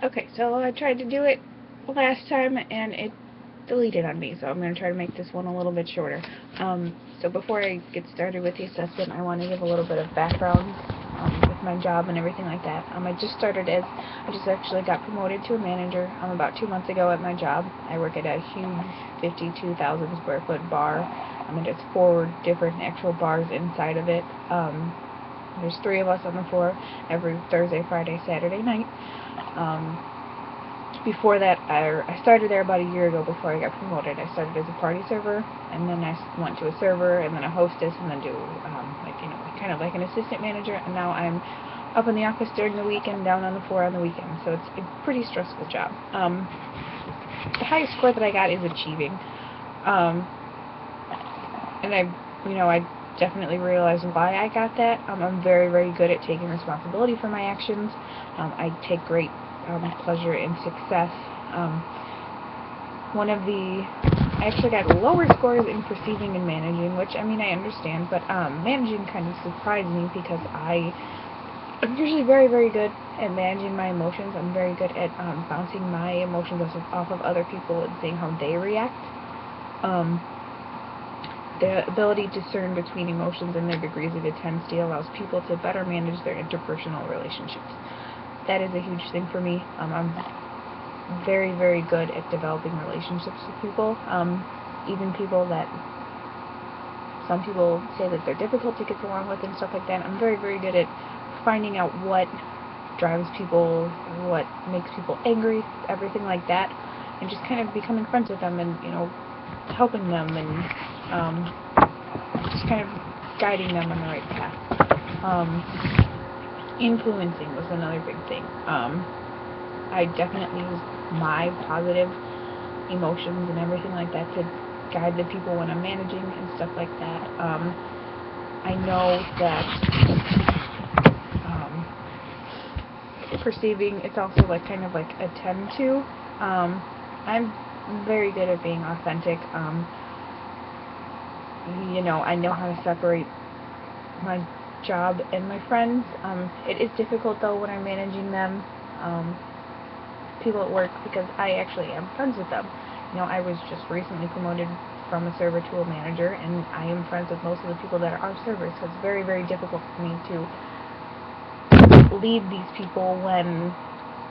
Okay, so I tried to do it last time and it deleted on me, so I'm going to try to make this one a little bit shorter. So before I get started with the assessment, I want to give a little bit of background with my job and everything like that. I just actually got promoted to a manager about 2 months ago at my job. I work at a huge 52,000 square foot bar. There's 4 different actual bars inside of it. There's 3 of us on the floor every Thursday, Friday, Saturday night. Um, Before that, I started there about a year ago before I got promoted. I started as a party server, and then I went to a server, and then a hostess, and then to kind of like an assistant manager. And now I'm up in the office during the week and down on the floor on the weekends. So it's a pretty stressful job. The highest score that I got is achieving, um, and I definitely realized why I got that. I'm very, very good at taking responsibility for my actions. I take great pleasure in success. Um, one of the I actually got lower scores in perceiving and managing, which I understand, but managing kind of surprised me because I'm usually very, very good at managing my emotions. I'm very good at bouncing my emotions off of other people and seeing how they react. Um, the ability to discern between emotions and their degrees of intensity allows people to better manage their interpersonal relationships. That is a huge thing for me. I'm very, very good at developing relationships with people, even people that some people say that they're difficult to get along with and stuff like that. I'm very, very good at finding out what drives people, what makes people angry, everything like that, and just kind of becoming friends with them and, helping them and just kind of guiding them on the right path. Um, Influencing was another big thing. I definitely use my positive emotions and everything like that to guide the people when I'm managing and stuff like that. I know that um, perceiving it's also like kind of like attend to. I'm very good at being authentic. I know how to separate my job and my friends. It is difficult though when I'm managing them. Um, People at work because I actually am friends with them. I was just recently promoted from a server to a manager, and I am friends with most of the people that are servers. So it's very, very difficult for me to lead these people when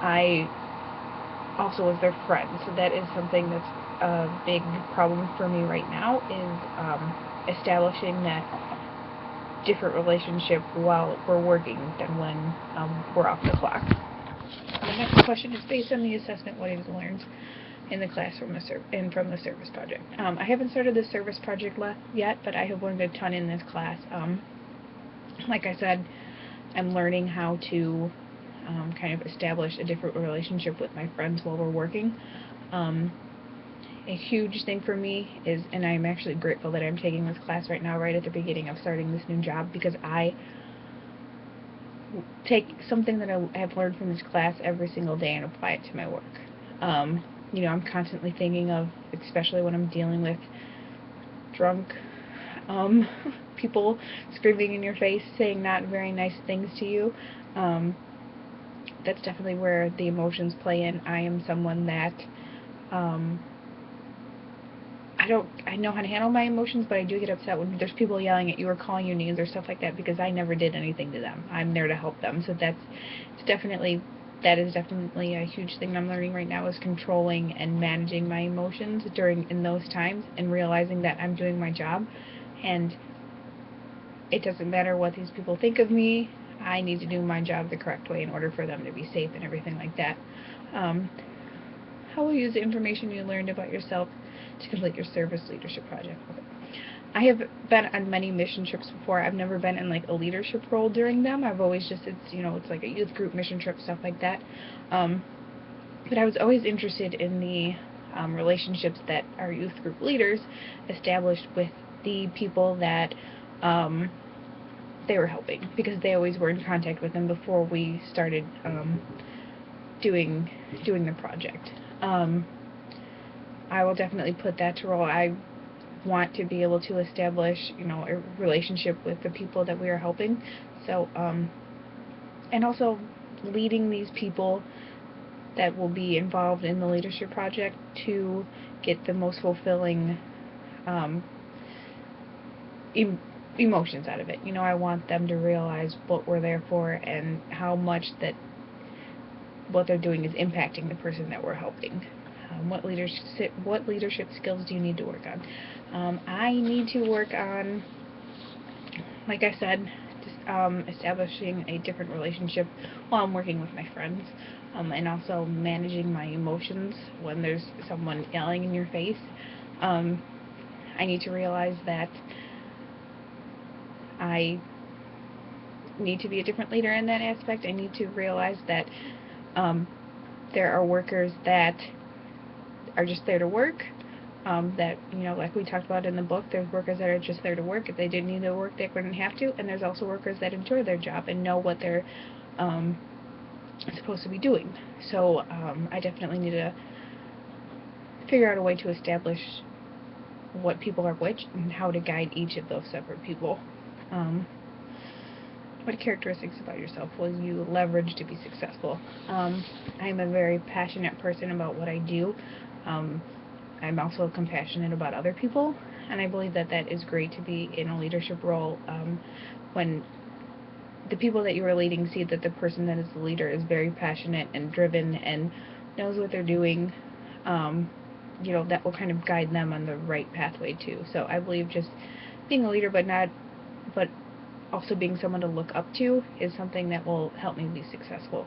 I also was their friend. So that is something that's a big problem for me right now is establishing that different relationship while we're working than when we're off the clock. The next question is based on the assessment what is learned in the class from the service project. I haven't started the service project yet, but I have learned a ton in this class. Like I said, I'm learning how to kind of establish a different relationship with my friends while we're working. Um, a huge thing for me is, and I'm actually grateful that I'm taking this class right now, right at the beginning of starting this new job, because I take something that I have learned from this class every single day and apply it to my work. I'm constantly thinking of, especially when I'm dealing with drunk um, people screaming in your face, saying not very nice things to you. Um, that's definitely where the emotions play in. I am someone that um, I know how to handle my emotions, but I do get upset when there's people yelling at you or calling you names or stuff like that because I never did anything to them. I'm there to help them. So it's definitely that is definitely a huge thing I'm learning right now is controlling and managing my emotions in those times and realizing that I'm doing my job and it doesn't matter what these people think of me. I need to do my job the correct way in order for them to be safe and everything like that. Um, how will you use the information you learned about yourself to complete your service leadership project? Okay. I have been on many mission trips before. I've never been in like a leadership role during them. I've always just it's like a youth group mission trip stuff like that. Um, but I was always interested in the relationships that our youth group leaders established with the people that they were helping because they always were in contact with them before we started doing doing the project. Um, I will definitely put that to role. I want to be able to establish, a relationship with the people that we are helping. So, and also leading these people that will be involved in the leadership project to get the most fulfilling emotions out of it. You know, I want them to realize what we're there for and how much that what they're doing is impacting the person that we're helping. What leadership skills do you need to work on? I need to work on, like I said, just establishing a different relationship while I'm working with my friends, and also managing my emotions when there's someone yelling in your face. I need to realize that I need to be a different leader in that aspect. I need to realize that there are workers that are just there to work, that, you know, like we talked about in the book, there's workers that are just there to work. If they didn't need to work, they wouldn't have to. And there's also workers that enjoy their job and know what they're supposed to be doing. So I definitely need to figure out a way to establish what people are which and how to guide each of those separate people. What characteristics about yourself will you leverage to be successful? I'm a very passionate person about what I do. I'm also compassionate about other people, and I believe that that is great to be in a leadership role when the people that you are leading see that the person that is the leader is very passionate and driven and knows what they're doing. You know, that will kind of guide them on the right pathway too. So I believe just being a leader, but also being someone to look up to is something that will help me be successful.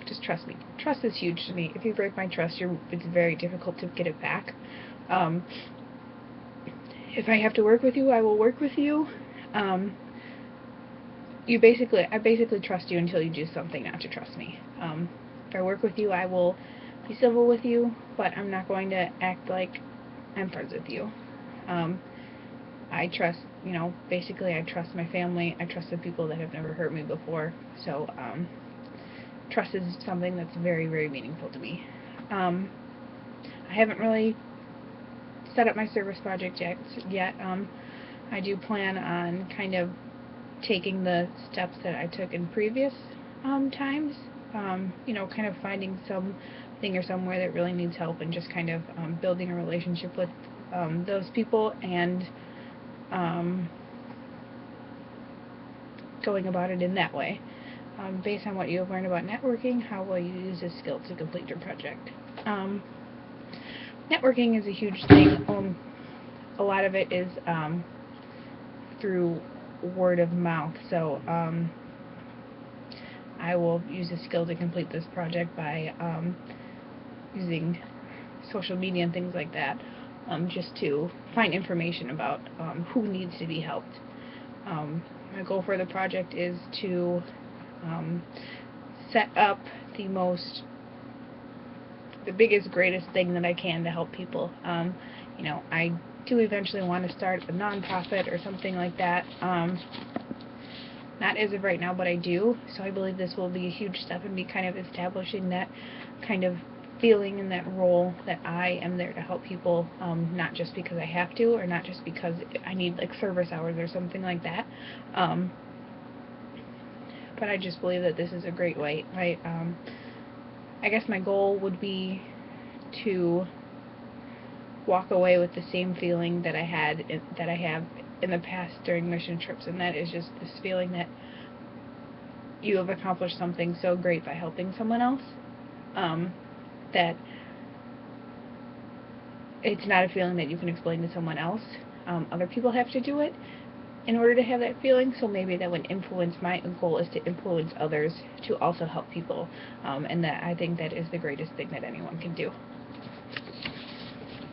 Just trust me. Trust is huge to me. If you break my trust, it's very difficult to get it back. If I have to work with you, I will work with you. I basically trust you until you do something not to trust me. If I work with you, I will be civil with you, but I'm not going to act like I'm friends with you. I trust, you know, basically I trust my family. I trust the people that have never hurt me before. So, trust is something that's very, very meaningful to me. I haven't really set up my service project yet. I do plan on kind of taking the steps that I took in previous times. You know, kind of finding something or somewhere that really needs help and just kind of building a relationship with those people and going about it in that way. Based on what you have learned about networking, how will you use this skill to complete your project? Networking is a huge thing. A lot of it is through word of mouth. So I will use this skill to complete this project by using social media and things like that, just to find information about who needs to be helped. My goal for the project is to set up the biggest, greatest thing that I can to help people. You know, I do eventually want to start a non-profit or something like that. Not as of right now, but I do. So I believe this will be a huge step in me kind of establishing that kind of feeling in that role that I am there to help people, not just because I have to, or not just because I need like service hours or something like that. But I just believe that this is a great way. I guess my goal would be to walk away with the same feeling that I have in the past during mission trips, and that is just this feeling that you have accomplished something so great by helping someone else, that it's not a feeling that you can explain to someone else. Other people have to do it in order to have that feeling, so maybe that would influence. My goal is to influence others to also help people, and that I think that is the greatest thing that anyone can do.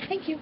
Thank you.